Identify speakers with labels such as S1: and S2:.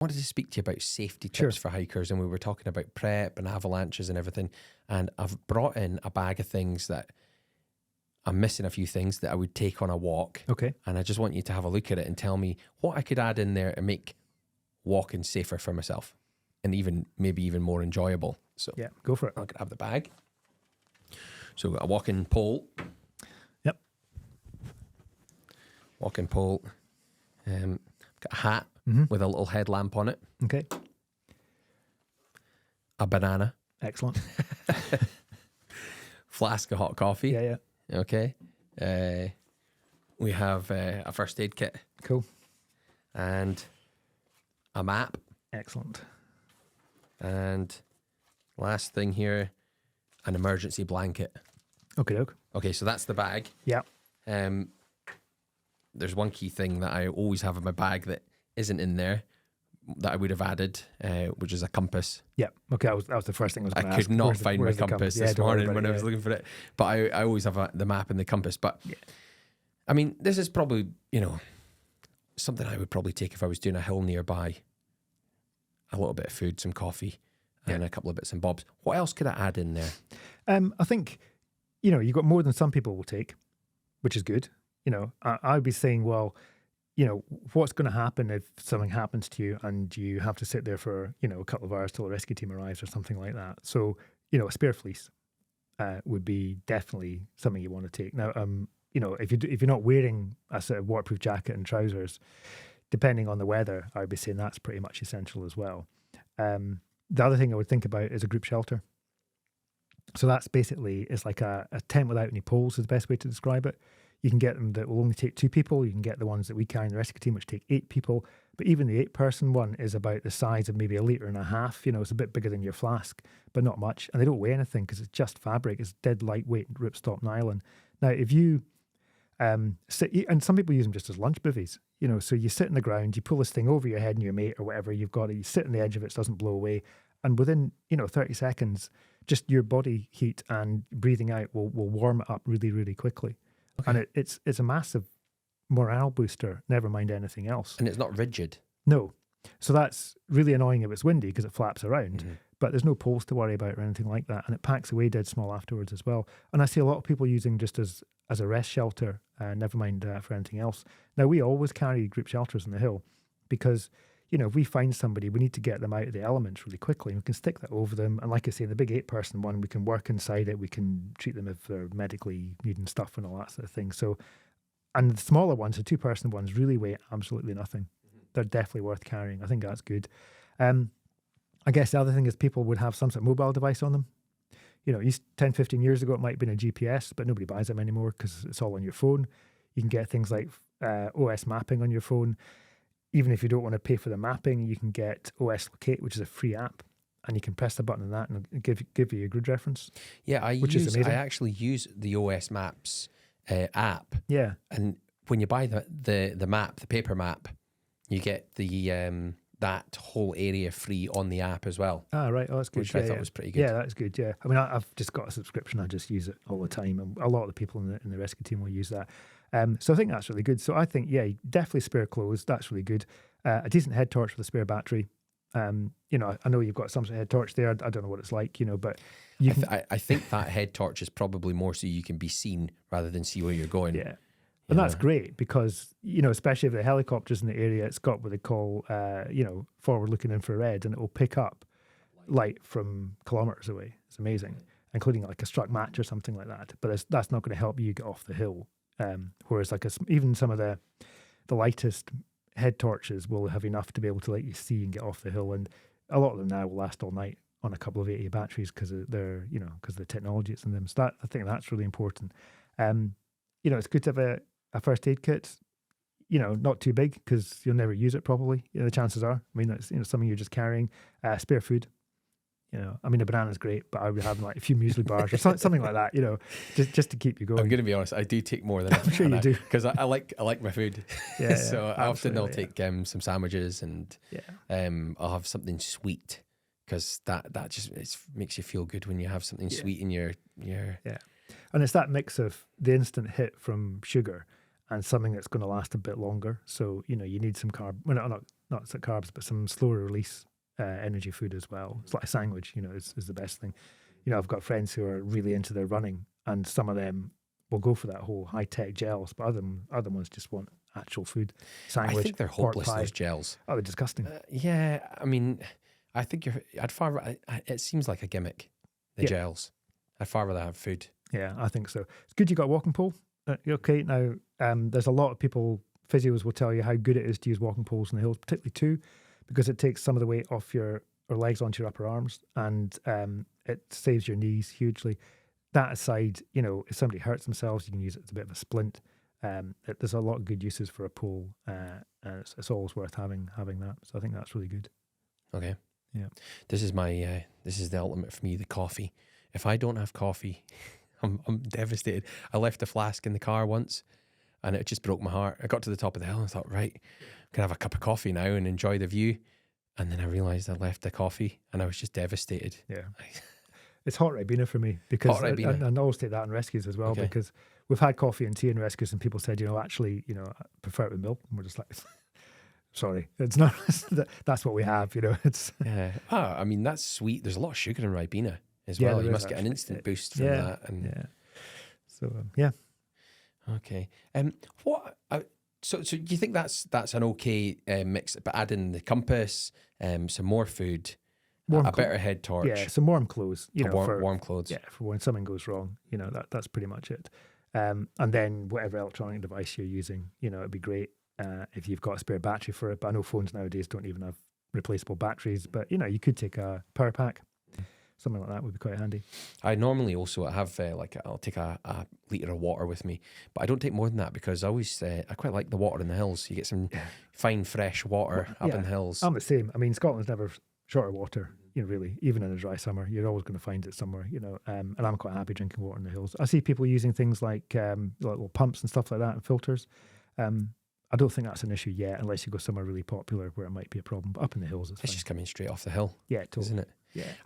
S1: wanted to speak to you about safety tips
S2: Sure.
S1: for hikers, and we were talking about prep and avalanches and everything. And I've brought in a bag of things that I'm missing a few things that I would take on a walk.
S2: Okay.
S1: And I just want you to have a look at it and tell me what I could add in there to make walking safer for myself and maybe even more enjoyable. So
S2: Yeah, go for it.
S1: I'll grab the bag. So we've got a walking pole.
S2: Yep.
S1: Walking pole. Got a hat with a little headlamp on it.
S2: Okay.
S1: A banana.
S2: Excellent.
S1: Flask of hot coffee.
S2: Yeah.
S1: Okay. We have a first aid kit
S2: Cool.
S1: and a map.
S2: Excellent.
S1: And last thing here, an emergency blanket.
S2: Okay, doke.
S1: Okay, so that's the bag.
S2: Yeah.
S1: There's one key thing that I always have in my bag that isn't in there that I would have added, which is a compass.
S2: Yeah. Okay, that was the first thing I was
S1: I
S2: going to
S1: could
S2: ask.
S1: not
S2: Where's the-
S1: find my
S2: where's the
S1: compass
S2: Yeah,
S1: this
S2: don't worry
S1: morning
S2: about
S1: when
S2: it,
S1: I was
S2: yeah.
S1: looking for it. But I always have the map and the compass. But I mean, this is probably, something I would probably take if I was doing a hill nearby. A little bit of food, some coffee, and a couple of bits and bobs. What else could I add in there?
S2: I think, you've got more than some people will take, which is good. I'd be saying, well, what's going to happen if something happens to you and you have to sit there for, a couple of hours till a rescue team arrives or something like that. So, a spare fleece would be definitely something you want to take. Now, if you're not wearing a sort of waterproof jacket and trousers, depending on the weather, I would be saying that's pretty much essential as well. The other thing I would think about is a group shelter. So that's basically, it's like a tent without any poles is the best way to describe it. You can get them that will only take 2 people. You can get the ones that we carry in the rescue team, which take 8 people. But even the 8-person one is about the size of maybe 1.5 litres. It's a bit bigger than your flask, but not much. And they don't weigh anything because it's just fabric. It's dead lightweight ripstop nylon. Now, if you sit, and some people use them just as lunch bivvies, so you sit on the ground, you pull this thing over your head and your mate or whatever you've got, you sit on the edge of it so it doesn't blow away. And within, 30 seconds, just your body heat and breathing out will warm it up really, really quickly. Okay. And it's a massive morale booster, never mind anything else.
S1: And it's not rigid.
S2: No. So that's really annoying if it's windy because it flaps around, but there's no poles to worry about or anything like that. And it packs away dead small afterwards as well. And I see a lot of people using just as a rest shelter, never mind for anything else. Now, we always carry group shelters on the hill because, if we find somebody, we need to get them out of the elements really quickly. We can stick that over them. And like I say, the big 8-person one, we can work inside it. We can treat them if they're medically needing stuff and all that sort of thing. So, and the smaller ones, the 2-person ones, really weigh absolutely nothing. They're definitely worth carrying. I think that's good. I guess the other thing is people would have some sort of mobile device on them. 10, 15 years ago, it might have been a GPS, but nobody buys them anymore because it's all on your phone. You can get things like OS mapping on your phone. Even if you don't want to pay for the mapping, you can get OS Locate, which is a free app, and you can press the button on that and it'll give you a grid reference.
S1: Yeah, I actually use the OS Maps app.
S2: Yeah.
S1: And when you buy the map, the paper map, you get the that whole area free on the app as well.
S2: Ah, right. Oh, that's good.
S1: Which I thought was pretty good.
S2: Yeah, that's good. Yeah. I mean, I've just got a subscription. I just use it all the time. And a lot of the people in the rescue team will use that. So I think that's really good. So I think, definitely spare clothes. That's really good. A decent head torch with a spare battery. I know you've got some sort of head torch there. I don't know what it's like, but you
S1: I think that head torch is probably more so you can be seen rather than see where you're going.
S2: Yeah. And that's great because, especially if the helicopter's in the area, it's got what they call, forward-looking infrared, and it will pick up light from kilometres away. It's amazing, including like a struck match or something like that. But that's not going to help you get off the hill. Whereas even some of the lightest head torches will have enough to be able to let you see and get off the hill. And a lot of them now will last all night on a couple of 80 batteries because of because of the technology that's in them. So I think that's really important. It's good to have a first aid kit, not too big because you'll never use it properly. The chances are. I mean, it's something you're just carrying. Spare food. I mean, a banana's great, but I would have like a few muesli bars or something like that. Just to keep you going.
S1: I'm going to be honest. I do take more than
S2: I'm sure you do
S1: because I like my food.
S2: Yeah,
S1: so I often will take some sandwiches and I'll have something sweet because that just makes you feel good when you have something sweet in your.
S2: Yeah, and it's that mix of the instant hit from sugar and something that's going to last a bit longer. So you need some carb. Well, not not carbs, but some slower release energy food as well. It's like a sandwich, is the best thing. I've got friends who are really into their running, and some of them will go for that whole high tech gels, but other ones just want actual food. Sandwich.
S1: I think they're hopeless, those gels.
S2: Oh, they're disgusting.
S1: Yeah, I mean, I think it seems like a gimmick, the gels. I'd far rather have food.
S2: Yeah, I think so. It's good you got a walking pole. Okay, now there's a lot of people, physios will tell you how good it is to use walking poles in the hills, particularly two, because it takes some of the weight off your legs onto your upper arms, and it saves your knees hugely. That aside, if somebody hurts themselves, you can use it as a bit of a splint. There's a lot of good uses for a pole, and it's always worth having that. So I think that's really good.
S1: Okay.
S2: Yeah.
S1: This is the ultimate for me, the coffee. If I don't have coffee, I'm devastated. I left a flask in the car once, and it just broke my heart. I got to the top of the hill and I thought, right, I can have a cup of coffee now and enjoy the view. And then I realised I left the coffee, and I was just devastated.
S2: Yeah. It's hot Ribena for me, because and I always take that in rescues as well, because we've had coffee and tea in rescues, and people said, actually, I prefer it with milk, and we're just like, sorry, it's not. That's what we have, It's
S1: I mean, that's sweet. There's a lot of sugar in Ribena as well. You must get an instant boost from that. And
S2: So yeah.
S1: Okay. So do you think that's an okay mix? But add in the compass, some more food. A better head torch.
S2: Yeah, some warm clothes.
S1: Warm clothes.
S2: Yeah, for when something goes wrong, that's pretty much it. And then whatever electronic device you're using, it'd be great if you've got a spare battery for it. But I know phones nowadays don't even have replaceable batteries. But you could take a power pack. Something like that would be quite handy.
S1: I normally also have I'll take a litre of water with me, but I don't take more than that, because I quite like the water in the hills. You get some fine fresh water up in the hills.
S2: I'm the same. I mean, Scotland's never short of water. Really, even in a dry summer, you're always going to find it somewhere. And I'm quite happy drinking water in the hills. I see people using things like little pumps and stuff like that, and filters. I don't think that's an issue yet, unless you go somewhere really popular where it might be a problem. But up in the hills, it's fine.
S1: Just coming straight off the hill.
S2: Yeah, totally.
S1: Isn't it?
S2: Yeah.